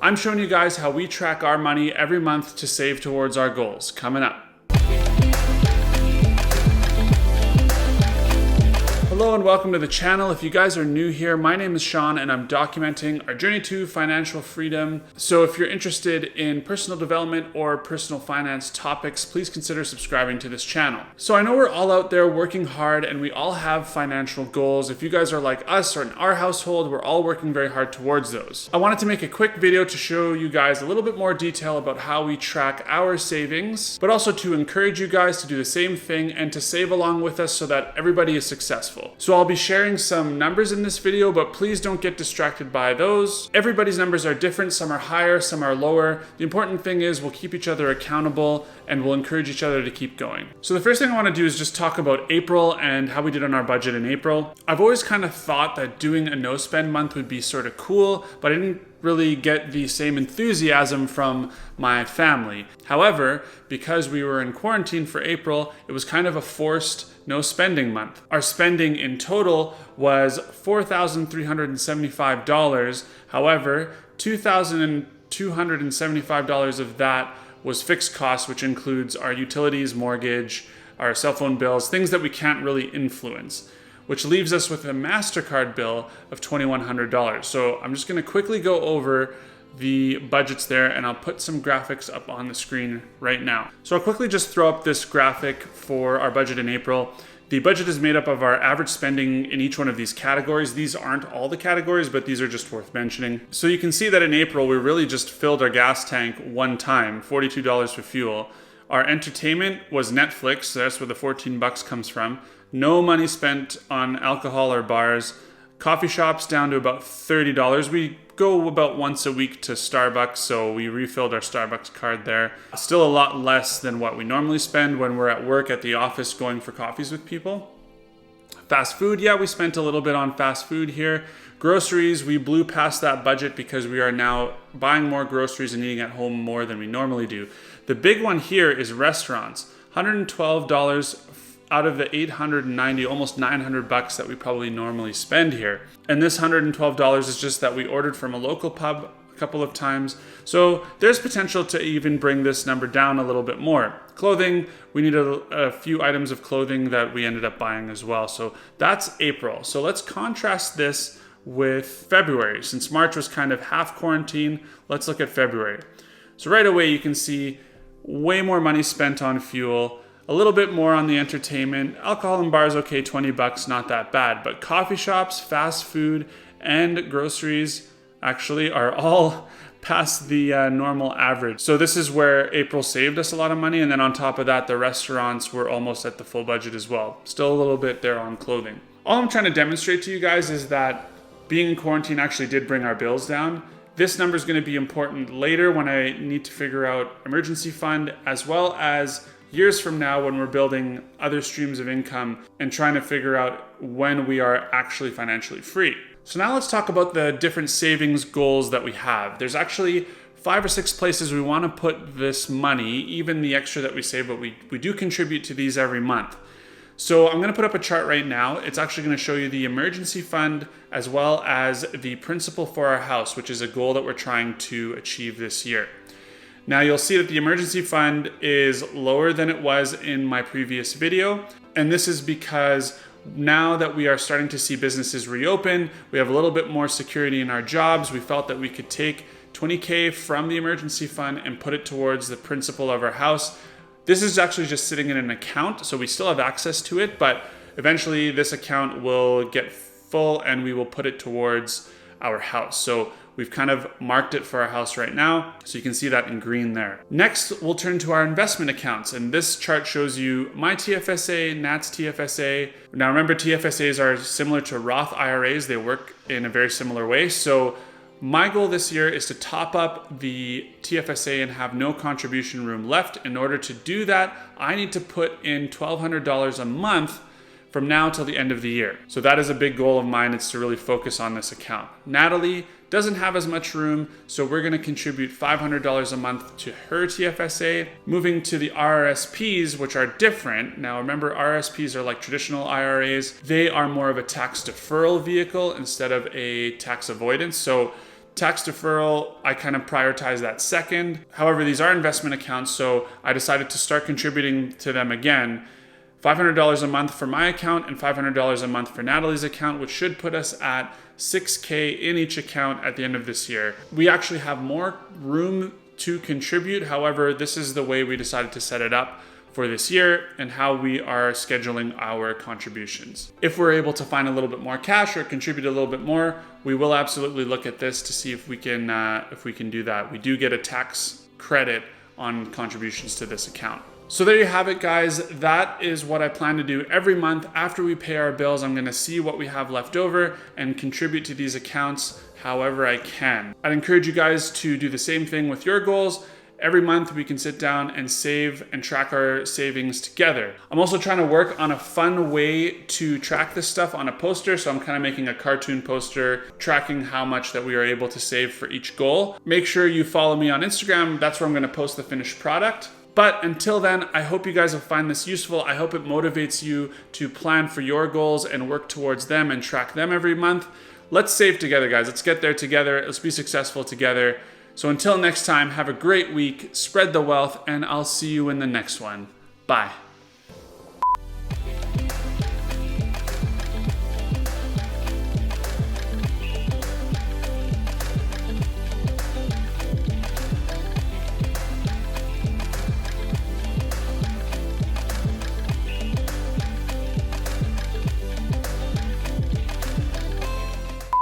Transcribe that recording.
I'm showing you guys how we track our money every month to save towards our goals. Coming up. Hello and welcome to the channel. If you guys are new here, my name is Sean and I'm documenting our journey to financial freedom. So if you're interested in personal development or personal finance topics, please consider subscribing to this channel. So I know we're all out there working hard and we all have financial goals. If you guys are like us or in our household, we're all working very hard towards those. I wanted to make a quick video to show you guys a little bit more detail about how we track our savings, but also to encourage you guys to do the same thing and to save along with us so that everybody is successful. So I'll be sharing some numbers in this video, but please don't get distracted by those. Everybody's numbers are different. Some are higher, some are lower. The important thing is we'll keep each other accountable and we'll encourage each other to keep going. So the first thing I want to do is just talk about April and how we did on our budget in April. I've always kind of thought that doing a no spend month would be sort of cool, but I didn't really get the same enthusiasm from my family. However, because we were in quarantine for April, it was kind of a forced no spending month. Our spending in total was $4,375. However, $2,275 of that was fixed costs, which includes our utilities, mortgage, our cell phone bills, things that we can't really influence, which leaves us with a MasterCard bill of $2,100. So I'm just gonna quickly go over the budgets there and I'll put some graphics up on the screen right now. So I'll quickly just throw up this graphic for our budget in April. The budget is made up of our average spending in each one of these categories. These aren't all the categories, but these are just worth mentioning. So you can see that in April, we really just filled our gas tank one time, $42 for fuel. Our entertainment was Netflix, so that's where the 14 bucks comes from. No money spent on alcohol or bars. Coffee shops down to about $30. We go about once a week to Starbucks, so we refilled our Starbucks card there. Still a lot less than what we normally spend when we're at work at the office going for coffees with people. Fast food, yeah, we spent a little bit on fast food here. Groceries, we blew past that budget because we are now buying more groceries and eating at home more than we normally do. The big one here is restaurants. $112 out of the 890, almost 900 bucks that we probably normally spend here. And this $112 is just that we ordered from a local pub a couple of times. So there's potential to even bring this number down a little bit more. Clothing, we need a few items of clothing that we ended up buying as well. So that's April. So let's contrast this with February. Since March was kind of half quarantine, let's look at February. So right away you can see way more money spent on fuel, a little bit more on the entertainment. Alcohol and bars, okay, 20 bucks, not that bad. But coffee shops, fast food, and groceries actually are all past the normal average. So this is where April saved us a lot of money. And then on top of that, the restaurants were almost at the full budget as well. Still a little bit there on clothing. All I'm trying to demonstrate to you guys is that being in quarantine actually did bring our bills down. This number is going to be important later when I need to figure out emergency fund, as well as years from now when we're building other streams of income and trying to figure out when we are actually financially free. So now let's talk about the different savings goals that we have. There's actually 5 or 6 places we want to put this money, even the extra that we save, but we do contribute to these every month. So I'm going to put up a chart right now. It's actually going to show you the emergency fund as well as the principal for our house, which is a goal that we're trying to achieve this year. Now you'll see that the emergency fund is lower than it was in my previous video. And this is because now that we are starting to see businesses reopen, we have a little bit more security in our jobs. We felt that we could take $20K from the emergency fund and put it towards the principal of our house. This is actually just sitting in an account, so we still have access to it, but eventually this account will get full and we will put it towards our house. So we've kind of marked it for our house right now, so you can see that in green there. Next, we'll turn to our investment accounts, and this chart shows you my TFSA, Nat's TFSA. Now remember, TFSAs are similar to Roth IRAs. They work in a very similar way. So my goal this year is to top up the TFSA and have no contribution room left. In order to do that, I need to put in $1,200 a month from now till the end of the year. So that is a big goal of mine. It's to really focus on this account. Natalie doesn't have as much room, so we're going to contribute $500 a month to her TFSA. Moving to the RRSPs, which are different. Now remember, RRSPs are like traditional IRAs. They are more of a tax deferral vehicle instead of a tax avoidance. So Tax deferral, I kind of prioritize that second. However, these are investment accounts, so I decided to start contributing to them again. $500 a month for my account and $500 a month for Natalie's account, which should put us at $6,000 in each account at the end of this year. We actually have more room to contribute. However, this is the way we decided to set it up for this year and how we are scheduling our contributions. If we're able to find a little bit more cash or contribute a little bit more, we will absolutely look at this to see if we can do that. We do get a tax credit on contributions to this account. So there you have it, guys. That is what I plan to do every month. After we pay our bills, I'm gonna see what we have left over and contribute to these accounts however I can. I'd encourage you guys to do the same thing with your goals. Every month we can sit down and save and track our savings together. I'm also trying to work on a fun way to track this stuff on a poster. So I'm kind of making a cartoon poster tracking how much that we are able to save for each goal. Make sure you follow me on Instagram. That's where I'm gonna post the finished product. But until then, I hope you guys will find this useful. I hope it motivates you to plan for your goals and work towards them and track them every month. Let's save together, guys. Let's get there together. Let's be successful together. So until next time, have a great week, spread the wealth, and I'll see you in the next one. Bye.